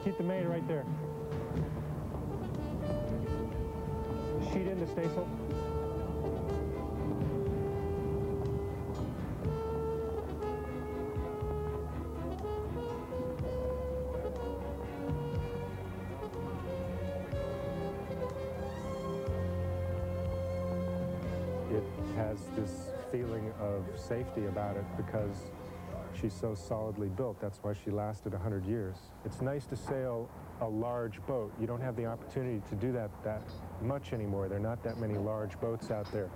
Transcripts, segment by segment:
Keep the main right there. Sheet in the staysail. It has this feeling of safety about it because she's so solidly built. That's why she lasted 100 years. It's nice to sail a large boat. You don't have the opportunity to do that much anymore. There are not that many large boats out there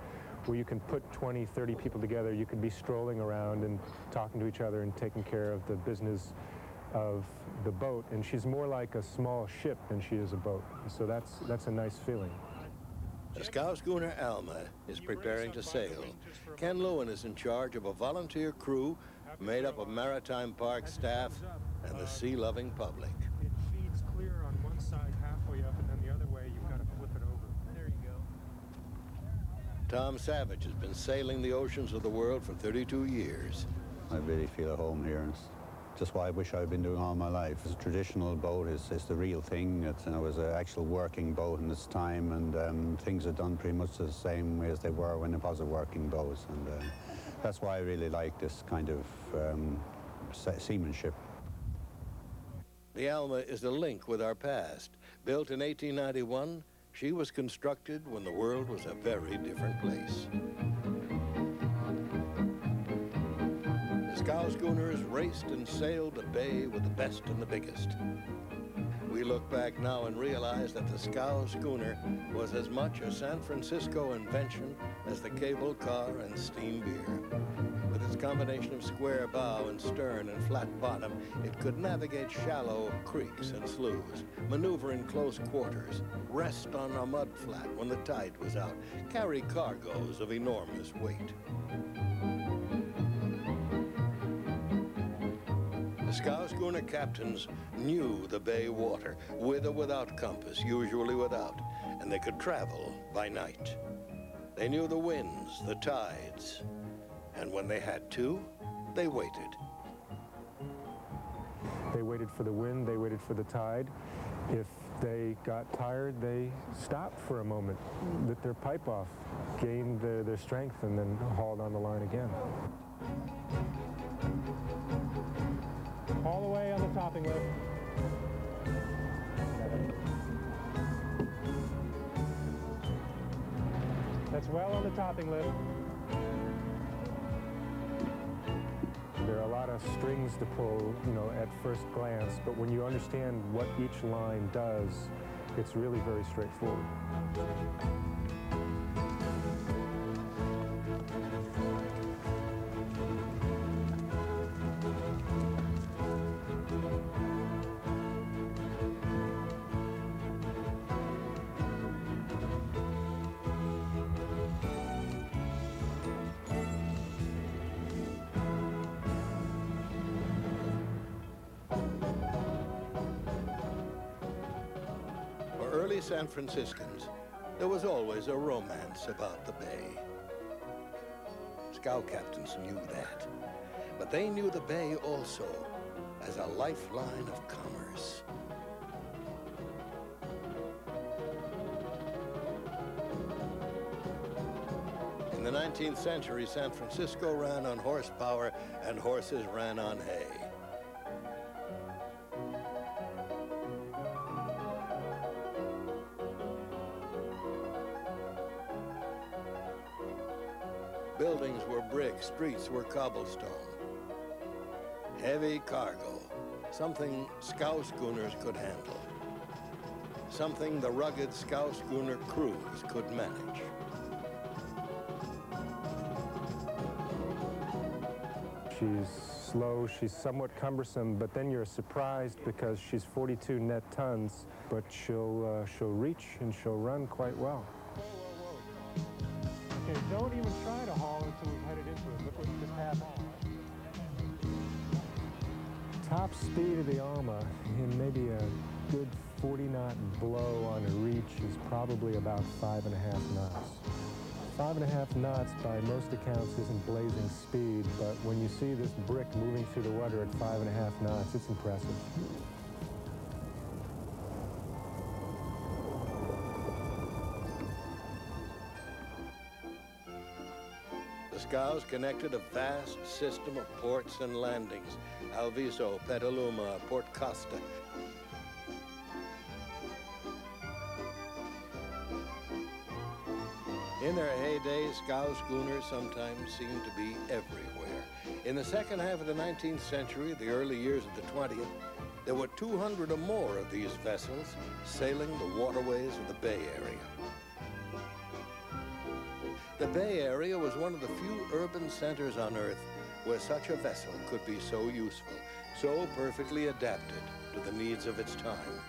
where you can put 20, 30 people together. You can be strolling around and talking to each other and taking care of the business of the boat. And she's more like a small ship than she is a boat. So that's a nice feeling. The Scow Schooner Alma is preparing to sail. Ken Lewin is in charge of a volunteer crew made up of Maritime Park staff and the sea-loving public. It feeds clear on one side halfway up, and then the other way you've got to flip it over. There you go. Tom Savage has been sailing the oceans of the world for 32 years. I really feel at home here, and it's just what I wish I'd been doing all my life. It's a traditional boat, it's the real thing. It was an actual working boat in its time, and things are done pretty much the same way as they were when it was a working boat. And that's why I really like this kind of seamanship. The Alma is a link with our past. Built in 1891, she was constructed when the world was a very different place. The Scow Schooners raced and sailed the bay with the best and the biggest. We look back now and realize that the Scow Schooner was as much a San Francisco invention as the cable car and steam beer. With its combination of square bow and stern and flat bottom, it could navigate shallow creeks and sloughs, maneuver in close quarters, rest on a mud flat when the tide was out, carry cargoes of enormous weight. The Scow Schooner captains knew the bay water, with or without compass, usually without, and they could travel by night. They knew the winds, the tides, and when they had to, they waited. They waited for the wind, they waited for the tide. If they got tired, they stopped for a moment, lit their pipe off, gained their strength, and then hauled on the line again. All the way on the topping lift. That's well on the topping lift. There are a lot of strings to pull, at first glance, but when you understand what each line does, it's really very straightforward. Early San Franciscans, there was always a romance about the bay. Scow captains knew that, but they knew the bay also as a lifeline of commerce. In the 19th century, San Francisco ran on horsepower and horses ran on hay. Buildings were brick, streets were cobblestone. Heavy cargo, something scow schooners could handle. Something the rugged scow schooner crews could manage. She's slow, she's somewhat cumbersome, but then you're surprised because she's 42 net tons, but she'll reach and she'll run quite well. Okay, don't even try to haul until we've headed into it. Look what just happened. Top speed of the Alma in maybe a good 40-knot blow on a reach is probably about 5.5 knots. 5.5 knots by most accounts isn't blazing speed, but when you see this brick moving through the water at 5.5 knots, it's impressive. scows connected a vast system of ports and landings: Alviso, Petaluma, Port Costa. In their heyday, scow schooners sometimes seemed to be everywhere. In the second half of the 19th century, the early years of the 20th, there were 200 or more of these vessels sailing the waterways of the Bay Area. The Bay Area was one of the few urban centers on Earth where such a vessel could be so useful, so perfectly adapted to the needs of its time.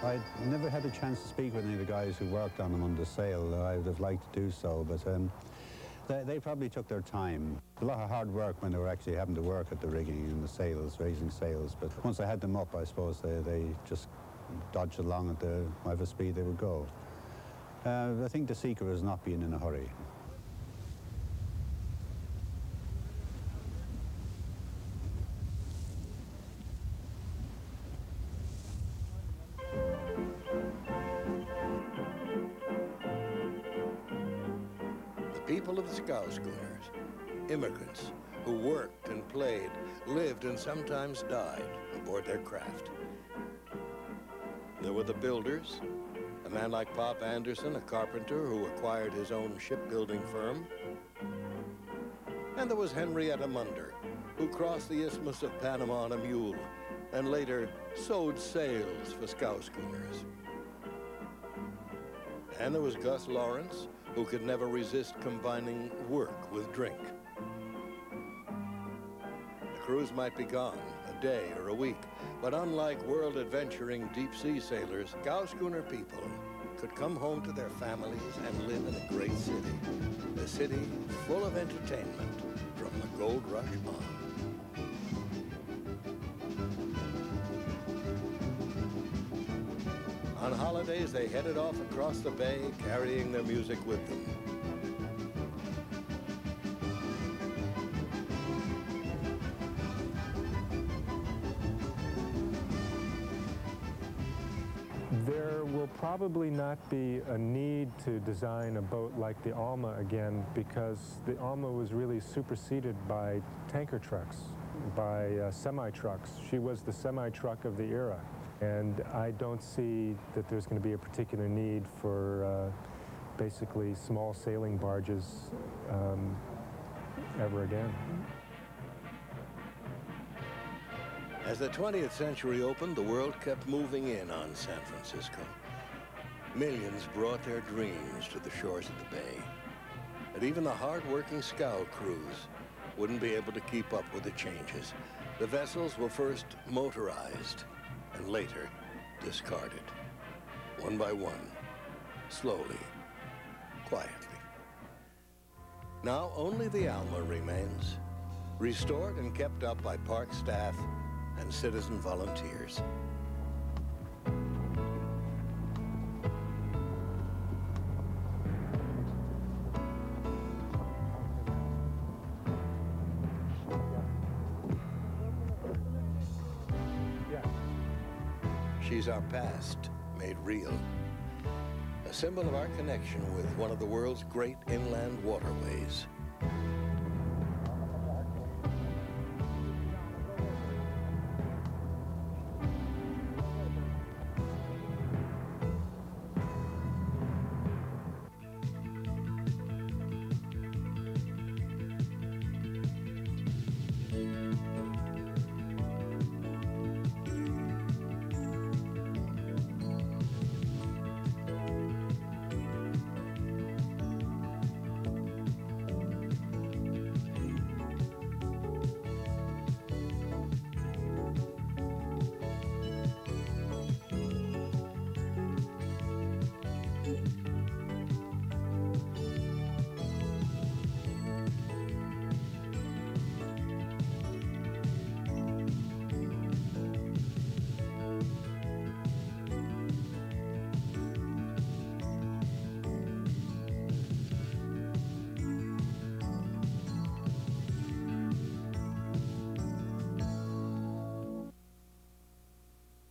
I never had a chance to speak with any of the guys who worked on them on the sail. I would have liked to do so, but they probably took their time. A lot of hard work when they were actually having to work at the rigging and the sails, raising sails. But once I had them up, I suppose they just dodged along at whatever speed they would go. I think the secret was not being in a hurry. People of the scow schooners, immigrants who worked and played, lived and sometimes died aboard their craft. There were the builders, a man like Pop Anderson, a carpenter who acquired his own shipbuilding firm. And there was Henrietta Munder, who crossed the Isthmus of Panama on a mule and later sewed sails for scow schooners. And there was Gus Lawrence, who could never resist combining work with drink. The cruise might be gone a day or a week, but unlike world-adventuring deep-sea sailors, scow schooner people could come home to their families and live in a great city, a city full of entertainment from the gold rush on. On holidays, they headed off across the bay, carrying their music with them. There will probably not be a need to design a boat like the Alma again, because the Alma was really superseded by tanker trucks, by semi-trucks. She was the semi-truck of the era. And I don't see that there's going to be a particular need for basically small sailing barges ever again. As the 20th century opened, the world kept moving in on San Francisco. Millions brought their dreams to the shores of the bay. And even the hard-working scow crews wouldn't be able to keep up with the changes. The vessels were first motorized and later discarded, one by one, slowly, quietly. Now only the Alma remains, restored and kept up by park staff and citizen volunteers. She's our past made real, a symbol of our connection with one of the world's great inland waterways.